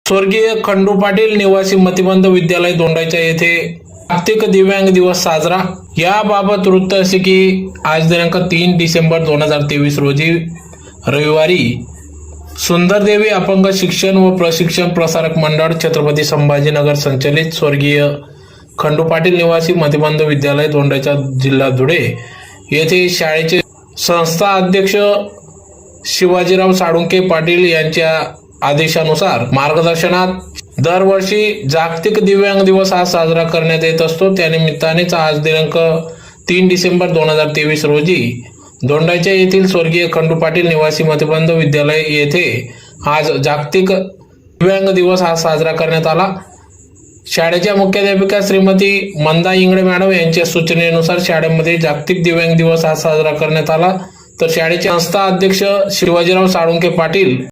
स्वर्गीय खंडू पाटील निवासी मतिमंद विद्यालय दोंडाईचा येथे जागतिक दिव्यांग दिवस साजरा। याबाबत वृत्त असे की आज दिनांक 3 डिसेंबर 2023 रोजी रविवारी सुंदरदेवी अपंग शिक्षण व प्रशिक्षण प्रसारक मंडळ छत्रपती संभाजीनगर संचलित स्वर्गीय खंडू पाटील निवासी मतिमंद विद्यालय दोंडाईचा जिल्हा धुळे येथे शाळेचे संस्था अध्यक्ष शिवाजीराव साळुंके पाटील यांच्या आदेशानुसार मार्गदर्शनात दरवर्षी जागतिक दिव्यांग दिवस हा साजरा करण्यात येत असतो। त्यानिमित्तानेच आज दिनांक 3 डिसेंबर 2023 रोजी दोंडाईच्या येथील स्वर्गीय खंडू पाटील निवासी मतिमंद विद्यालय येथे आज जागतिक दिव्यांग दिवस हा साजरा करण्यात आला। शाळेच्या मुख्याध्यापिका श्रीमती मंदा इंगळे मॅडम यांच्या सूचनेनुसार शाळेमध्ये जागतिक दिव्यांग दिवस हा साजरा करण्यात आला। तर शाळेचे संस्था अध्यक्ष शिवाजीराव साळुंके पाटील